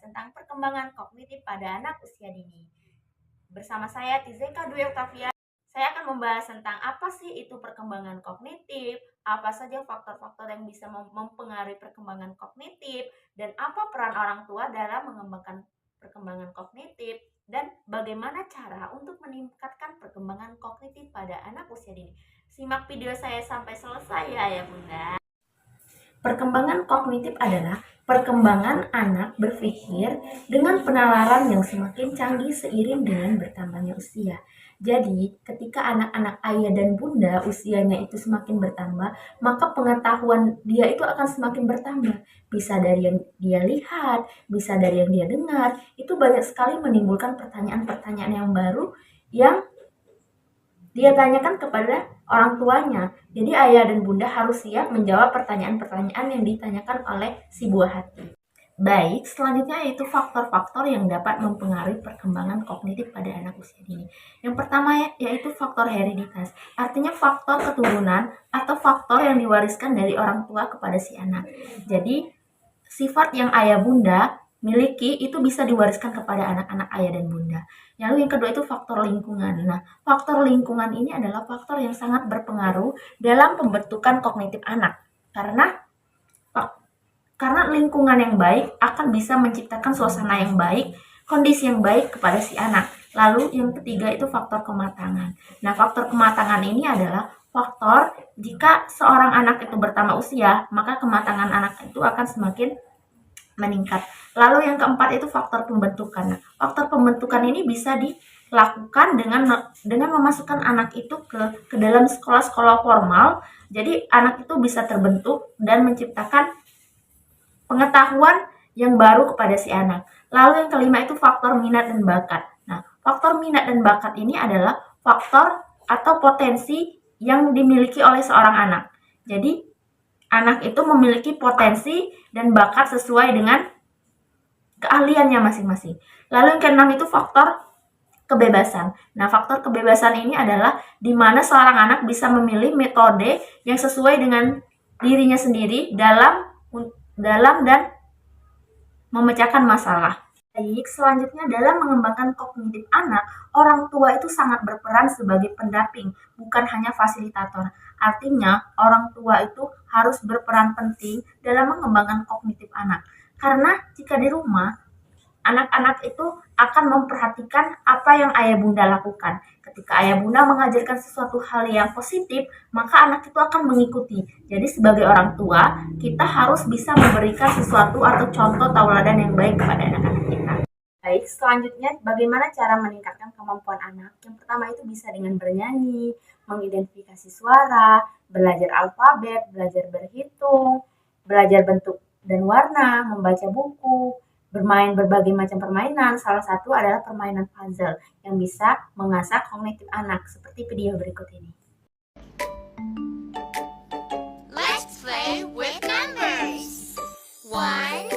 tentang perkembangan kognitif pada anak usia dini. Bersama saya Tizeka Dwi Oktavia, saya akan membahas tentang apa sih itu perkembangan kognitif, apa saja faktor-faktor yang bisa mempengaruhi perkembangan kognitif, dan apa peran orang tua dalam mengembangkan perkembangan kognitif, dan bagaimana cara untuk meningkatkan perkembangan kognitif pada anak usia dini. Simak video saya sampai selesai ya Bunda. Perkembangan kognitif adalah perkembangan anak berpikir dengan penalaran yang semakin canggih seiring dengan bertambahnya usia. Jadi, ketika anak-anak ayah dan bunda usianya itu semakin bertambah, maka pengetahuan dia itu akan semakin bertambah. Bisa dari yang dia lihat, bisa dari yang dia dengar. Itu banyak sekali menimbulkan pertanyaan-pertanyaan yang baru yang dia tanyakan kepada orang tuanya. Jadi ayah dan bunda harus siap menjawab pertanyaan-pertanyaan yang ditanyakan oleh si buah hati. Baik, selanjutnya yaitu faktor-faktor yang dapat mempengaruhi perkembangan kognitif pada anak usia dini. Yang pertama yaitu faktor hereditas, artinya faktor keturunan atau faktor yang diwariskan dari orang tua kepada si anak. Jadi, sifat yang ayah bunda miliki itu bisa diwariskan kepada anak-anak ayah dan bunda. Lalu yang kedua itu faktor lingkungan. Nah, faktor lingkungan ini adalah faktor yang sangat berpengaruh dalam pembentukan kognitif anak. Karena lingkungan yang baik akan bisa menciptakan suasana yang baik, kondisi yang baik kepada si anak. Lalu yang ketiga itu faktor kematangan. Nah, faktor kematangan ini adalah faktor jika seorang anak itu bertambah usia, maka kematangan anak itu akan semakin meningkat. Lalu yang keempat itu faktor pembentukan. Nah, faktor pembentukan ini bisa dilakukan dengan memasukkan anak itu ke dalam sekolah-sekolah formal. Jadi anak itu bisa terbentuk dan menciptakan pengetahuan yang baru kepada si anak. Lalu yang kelima itu faktor minat dan bakat. Nah, faktor minat dan bakat ini adalah faktor atau potensi yang dimiliki oleh seorang anak. Jadi, anak itu memiliki potensi dan bakat sesuai dengan keahliannya masing-masing. Lalu yang keenam itu faktor kebebasan. Nah, faktor kebebasan ini adalah di mana seorang anak bisa memilih metode yang sesuai dengan dirinya sendiri dalam dan memecahkan masalah. Baik, selanjutnya dalam mengembangkan kognitif anak, orang tua itu sangat berperan sebagai pendamping, bukan hanya fasilitator. Artinya, orang tua itu harus berperan penting dalam mengembangkan kognitif anak. Karena jika di rumah, anak-anak itu akan memperhatikan apa yang ayah bunda lakukan. Ketika ayah bunda mengajarkan sesuatu hal yang positif, maka anak itu akan mengikuti. Jadi sebagai orang tua, kita harus bisa memberikan sesuatu atau contoh tauladan yang baik kepada anak-anak kita. Baik, selanjutnya bagaimana cara meningkatkan kemampuan anak? Yang pertama itu bisa dengan bernyanyi, mengidentifikasi suara, belajar alfabet, belajar berhitung, belajar bentuk dan warna, membaca buku, bermain berbagai macam permainan. Salah satu adalah permainan puzzle yang bisa mengasah kognitif anak seperti video berikut ini. Let's play with numbers. 1